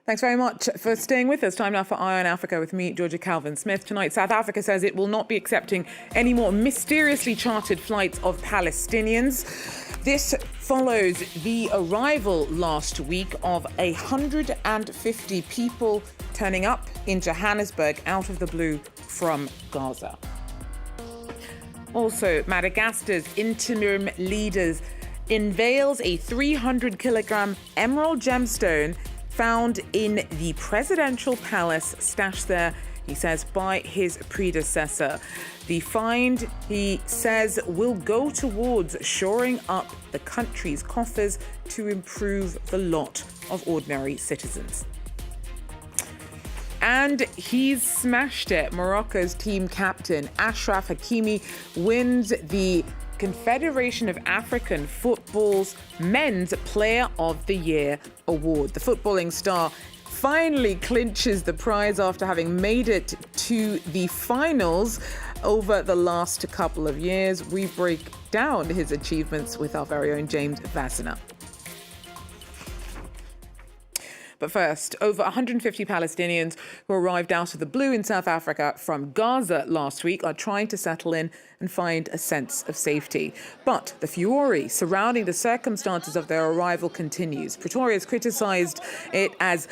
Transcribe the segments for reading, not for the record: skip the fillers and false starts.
Thanks very much for staying with us. Time now for Eye on Africa with me, Georgia Calvin-Smith. Tonight, South Africa says it will not be accepting any more mysteriously chartered flights of Palestinians. This follows the arrival last week of 150 people turning up in Johannesburg out of the blue from Gaza. Also, Madagascar's interim leaders unveils a 300-kilogram emerald gemstone found in the presidential palace, stashed there, he says, by his predecessor. The find, he says, will go towards shoring up the country's coffers to improve the lot of ordinary citizens. And he's smashed it. Morocco's team captain, Achraf Hakimi, wins the Confederation of African Football's Men's Player of the Year award. The footballing star finally clinches the prize after having made it to the finals over the last couple of years. We break down his achievements with our very own James Vassiner. But first, over 150 Palestinians who arrived out of the blue in South Africa from Gaza last week are trying to settle in and find a sense of safety. But the fury surrounding the circumstances of their arrival continues. Pretoria has criticised it as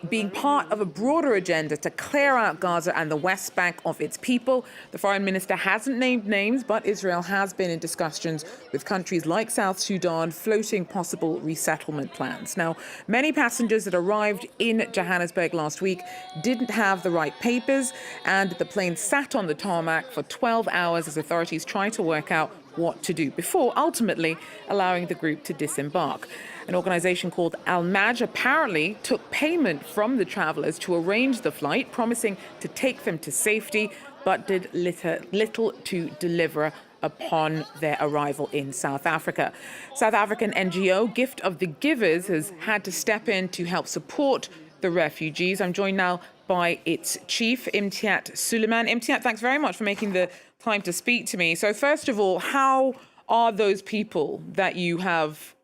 being part of a broader agenda to clear out Gaza and the West Bank of its people. The foreign minister hasn't named names, but Israel has been in discussions with countries like South Sudan, floating possible resettlement plans. Now, many passengers that arrived in Johannesburg last week didn't have the right papers, and the plane sat on the tarmac for 12 hours as authorities tried to work out what to do before ultimately allowing the group to disembark. An organisation called Al-Maj apparently took payment from the travellers to arrange the flight, promising to take them to safety, but did little to deliver upon their arrival in South Africa. South African NGO Gift of the Givers has had to step in to help support the refugees. I'm joined now by its chief, Imtiat Suleiman. Imtiat, thanks very much for making the time to speak to me. So first of all, how are those people that you have,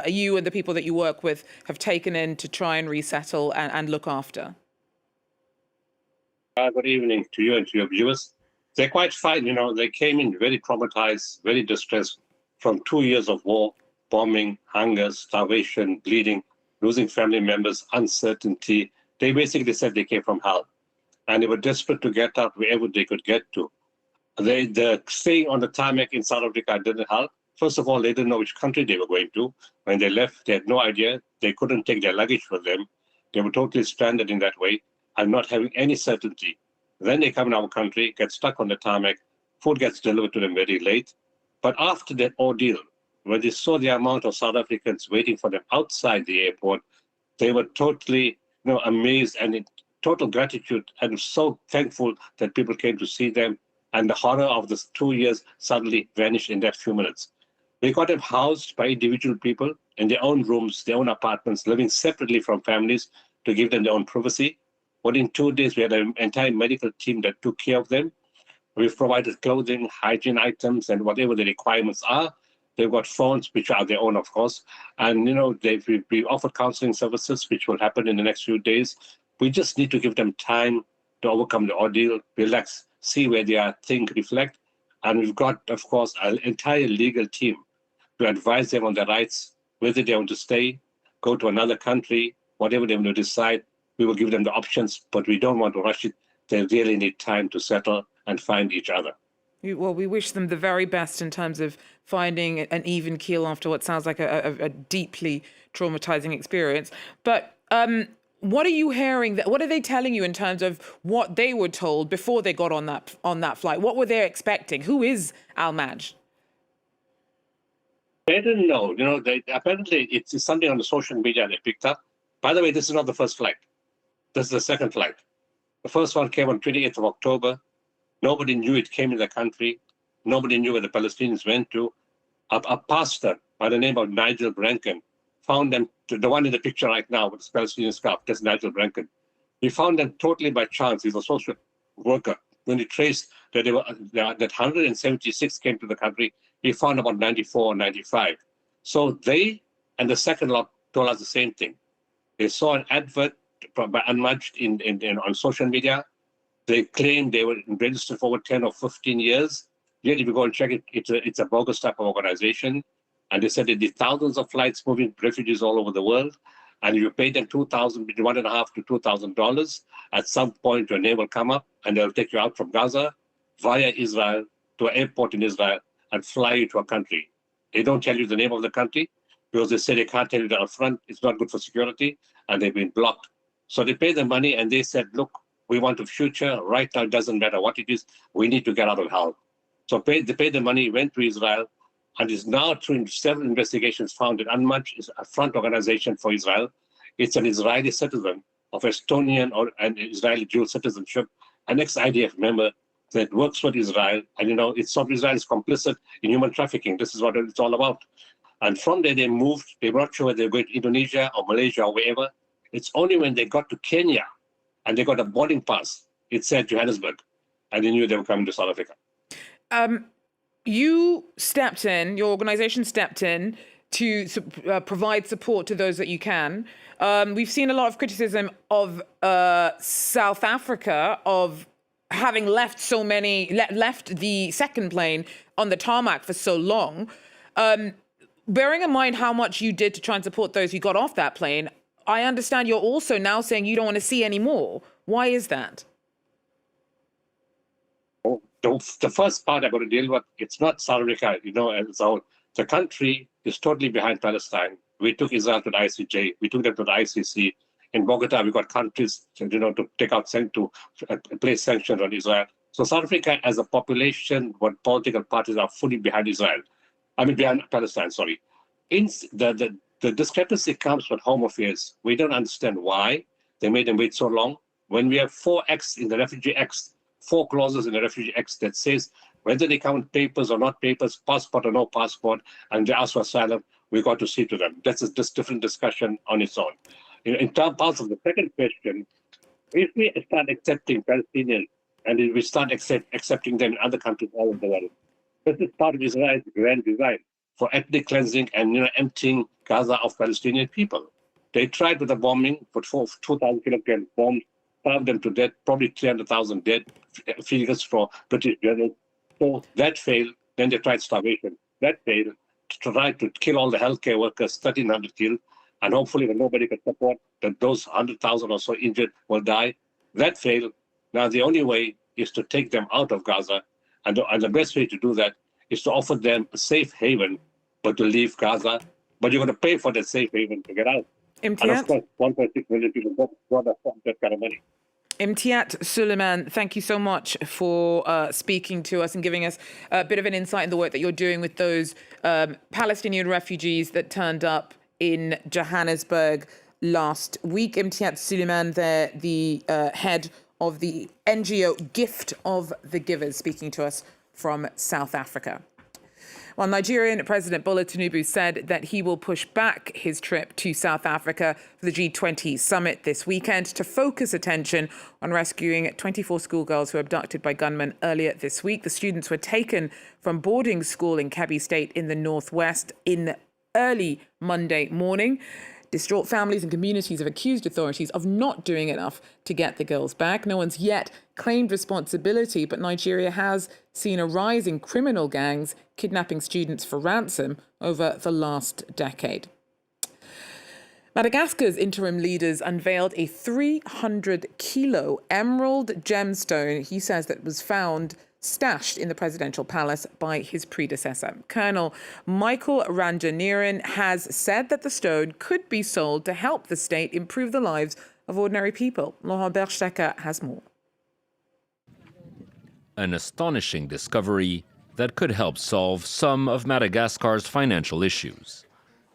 you and the people that you work with have taken in to try and resettle and look after? Good evening to you and to your viewers. They're quite fine, you know, they came in very traumatized, very distressed from 2 years of war, bombing, hunger, starvation, bleeding, losing family members, uncertainty. They basically said they came from hell and they were desperate to get out wherever they could get to. The staying on the tarmac in South Africa didn't help. First of all, they didn't know which country they were going to. When they left, they had no idea. They couldn't take their luggage with them. They were totally stranded in that way and not having any certainty. Then they come in our country, get stuck on the tarmac, food gets delivered to them very late. But after that ordeal, when they saw the amount of South Africans waiting for them outside the airport, they were totally amazed and in total gratitude and so thankful that people came to see them. And the horror of this 2 years suddenly vanished in that few minutes. They got them housed by individual people in their own rooms, their own apartments, living separately from families to give them their own privacy. Within 2 days, we had an entire medical team that took care of them. We've provided clothing, hygiene items, and whatever the requirements are. They've got phones, which are their own, of course. And, we offered counseling services, which will happen in the next few days. We just need to give them time to overcome the ordeal, relax, see where they are, think, reflect. And we've got, of course, an entire legal team to advise them on their rights, whether they want to stay, go to another country, whatever they want to decide. We will give them the options, but we don't want to rush it. They really need time to settle and find each other. Well, we wish them the very best in terms of finding an even keel after what sounds like a deeply traumatizing experience. But what are you hearing? What are they telling you in terms of what they were told before they got on that flight? What were they expecting? Who is Al-Maj? They didn't know. Apparently it's something on the social media they picked up. By the way, this is not the first flight. This is the second flight. The first one came on 28th of October. Nobody knew it came in the country. Nobody knew where the Palestinians went to. A pastor by the name of Nigel Branken found them, the one in the picture right now with the Palestinian scarf, that's Nigel Branken. He found them totally by chance. He's a social worker. When he traced that that 176 came to the country, he found about 94 or 95. So they and the second lot told us the same thing. They saw an advert unmatched on social media. They claim they were registered for over 10 or 15 years. Yet if you go and check it, it's a bogus type of organization. And they said they did thousands of flights moving refugees all over the world. And if you pay them between $1,500 to $2,000, at some point your name will come up and they'll take you out from Gaza via Israel to an airport in Israel and fly you to a country. They don't tell you the name of the country because they say they can't tell you that up front. It's not good for security, and they've been blocked. So they pay the money and they said, look, we want a future. Right now, it doesn't matter what it is. We need to get out of hell. So they paid the money, went to Israel, and is now through several investigations found that UNMACH is a front organization for Israel. It's an Israeli citizen of Estonian or an Israeli dual citizenship, an ex-IDF member that works for Israel. And it's not Israel is complicit in human trafficking. This is what it's all about. And from there, they moved. They were not sure whether they were going to Indonesia or Malaysia or wherever. It's only when they got to Kenya and they got a boarding pass, it said Johannesburg, and they knew they were coming to South Africa. You stepped in, your organization stepped in to provide support to those that you can. We've seen a lot of criticism of South Africa of having left left the second plane on the tarmac for so long. Bearing in mind how much you did to try and support those who got off that plane, I understand you're also now saying you don't want to see any more. Why is that? The first part I'm going to deal with, it's not South Africa, the country is totally behind Palestine. We took Israel to the ICJ. We took them to the ICC. In Bogota, we got countries, to take out, to place sanctions on Israel. So South Africa, as a population, what political parties are fully behind behind Palestine, sorry. The discrepancy comes from Home Affairs. We don't understand why they made them wait so long. When we have 4X in the Refugee Act, 4 clauses in the Refugee Act that says whether they count papers or not papers, passport or no passport, and they ask for asylum, we got to see to them. That's a different discussion on its own. In terms of the second question, if we start accepting Palestinians and if we start accepting them in other countries all over the world, this is part of Israel's grand design for ethnic cleansing and emptying Gaza of Palestinian people. They tried with a bombing, put 2,000 kilograms bombs, starved them to death, probably 300,000 dead, figures for British generals. So that failed. Then they tried starvation. That failed. Tried to kill all the healthcare workers, 1,300 killed, and hopefully when nobody can support that those 100,000 or so injured will die. That failed. Now the only way is to take them out of Gaza, and the best way to do that is to offer them a safe haven, but to leave Gaza. But you're going to pay for that safe haven to get out. And of course, 1.6 million people don't afford that kind of money. Imtiaz Sooliman, thank you so much for speaking to us and giving us a bit of an insight in the work that you're doing with those Palestinian refugees that turned up in Johannesburg last week. Imtiaz Sooliman, the head of the NGO Gift of the Givers, speaking to us from South Africa. Well, Nigerian President Bola Tinubu said that he will push back his trip to South Africa for the G20 summit this weekend to focus attention on rescuing 24 schoolgirls who were abducted by gunmen earlier this week. The students were taken from boarding school in Kebbi State in the northwest in early Monday morning. Distraught families and communities have accused authorities of not doing enough to get the girls back. No one's yet claimed responsibility, but Nigeria has seen a rise in criminal gangs kidnapping students for ransom over the last decade. Madagascar's interim leaders unveiled a 300-kilo emerald gemstone, he says, that was found stashed in the presidential palace by his predecessor. Colonel Michael Ranjaniran has said that the stone could be sold to help the state improve the lives of ordinary people. Laurent Berstecker has more. An astonishing discovery that could help solve some of Madagascar's financial issues.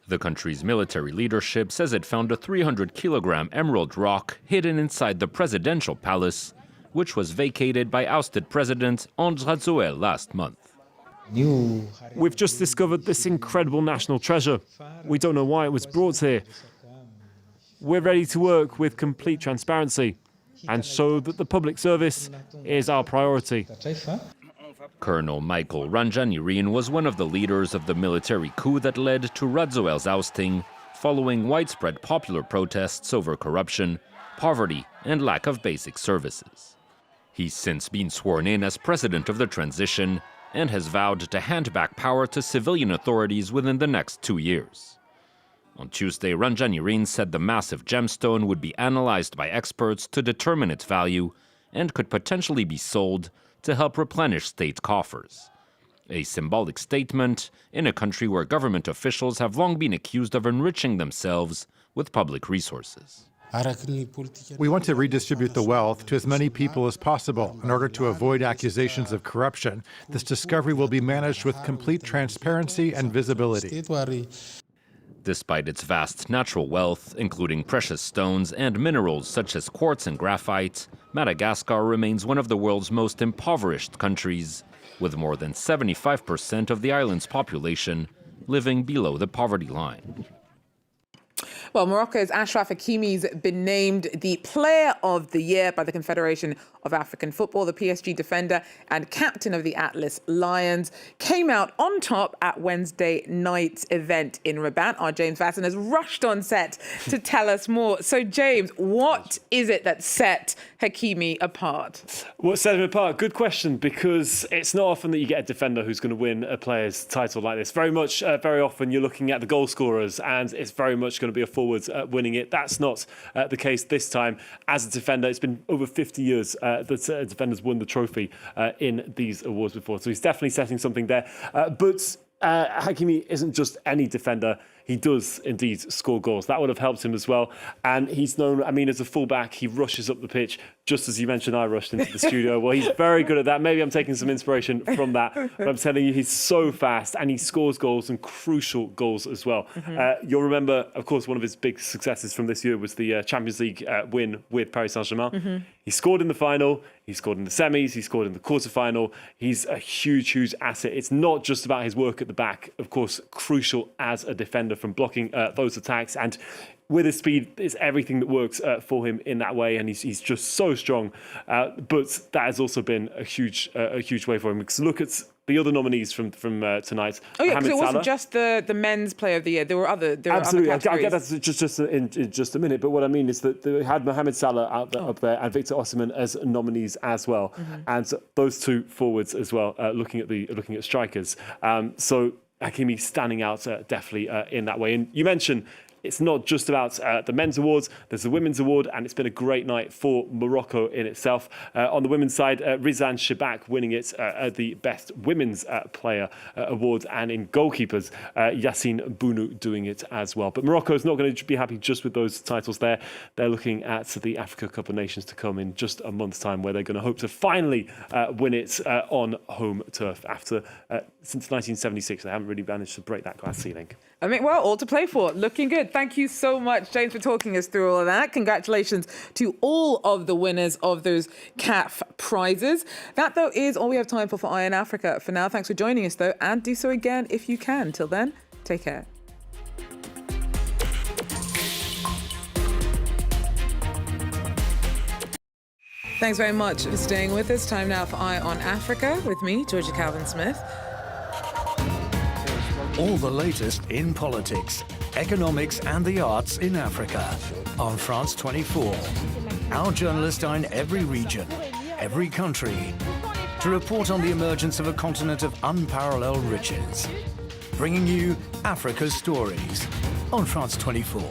The country's military leadership says it found a 300-kilogram emerald rock hidden inside the presidential palace, which was vacated by ousted President André Rajoelina last month. We've just discovered this incredible national treasure. We don't know why it was brought here. We're ready to work with complete transparency and show that the public service is our priority. Colonel Michael Ranjaniran was one of the leaders of the military coup that led to Rajoelina's ousting, following widespread popular protests over corruption poverty, and lack of basic services. He's since been sworn in as president of the transition and has vowed to hand back power to civilian authorities within the next 2 years. On Tuesday, Ranjani said the massive gemstone would be analyzed by experts to determine its value and could potentially be sold to help replenish state coffers. A symbolic statement in a country where government officials have long been accused of enriching themselves with public resources. We want to redistribute the wealth to as many people as possible in order to avoid accusations of corruption. This discovery will be managed with complete transparency and visibility. Despite its vast natural wealth, including precious stones and minerals such as quartz and graphite, Madagascar remains one of the world's most impoverished countries, with more than 75% of the island's population living below the poverty line. Well, Morocco's Achraf Hakimi's been named the Player of the Year by the Confederation of African Football. The PSG defender and captain of the Atlas Lions came out on top at Wednesday night's event in Rabat. Our James Vasson has rushed on set to tell us more. So, James, what is it that set Hakimi apart? What set him apart? Good question, because it's not often that you get a defender who's going to win a player's title like this. Very often you're looking at the goal scorers, and it's very much going to be a forward winning it. That's not the case this time. As a defender, it's been over 50 years that defenders won the trophy in these awards before. So he's definitely setting something there. But Hakimi isn't just any defender. He does indeed score goals. That would have helped him as well. And he's known, as a fullback, he rushes up the pitch, just as you mentioned I rushed into the studio. Well, he's very good at that. Maybe I'm taking some inspiration from that. But I'm telling you, he's so fast and he scores goals, and crucial goals as well. You'll remember, of course, one of his big successes from this year was the Champions League win with Paris Saint-Germain. He scored in the final, he scored in the semis, he scored in the quarterfinal. He's a huge, huge asset. It's not just about his work at the back. Of course, crucial as a defender from blocking those attacks, and with his speed, it's everything that works for him in that way, and he's just so strong. But that has also been a huge way for him. Because look at the other nominees from tonight. Oh yeah, because it wasn't just the men's player of the year. There were other Absolutely. Other categories. I'll get that in just a minute. But what I mean is that they had Mohamed Salah up there and Victor Osimhen as nominees as well, and those two forwards as well. Looking at strikers. So Hakimi standing out definitely in that way. And you mentioned it's not just about the men's awards. There's the women's award, and it's been a great night for Morocco in itself. On the women's side, Rizan Shibak winning it the Best Women's Player award, and in goalkeepers, Yassine Bounou doing it as well. But Morocco is not going to be happy just with those titles there. They're looking at the Africa Cup of Nations to come in just a month's time, where they're going to hope to finally win it on home turf. After since 1976, they haven't really managed to break that glass ceiling. Well, all to play for. Looking good. Thank you so much, James, for talking us through all of that. Congratulations to all of the winners of those CAF prizes. That, though, is all we have time for Eye on Africa for now. Thanks for joining us, though, and do so again if you can. Till then, take care. Thanks very much for staying with us. Time now for Eye on Africa with me, Georgia Calvin-Smith. All the latest in politics, economics and the arts in Africa on France 24. Our journalists are in every region, every country, to report on the emergence of a continent of unparalleled riches, bringing you Africa's stories on France 24.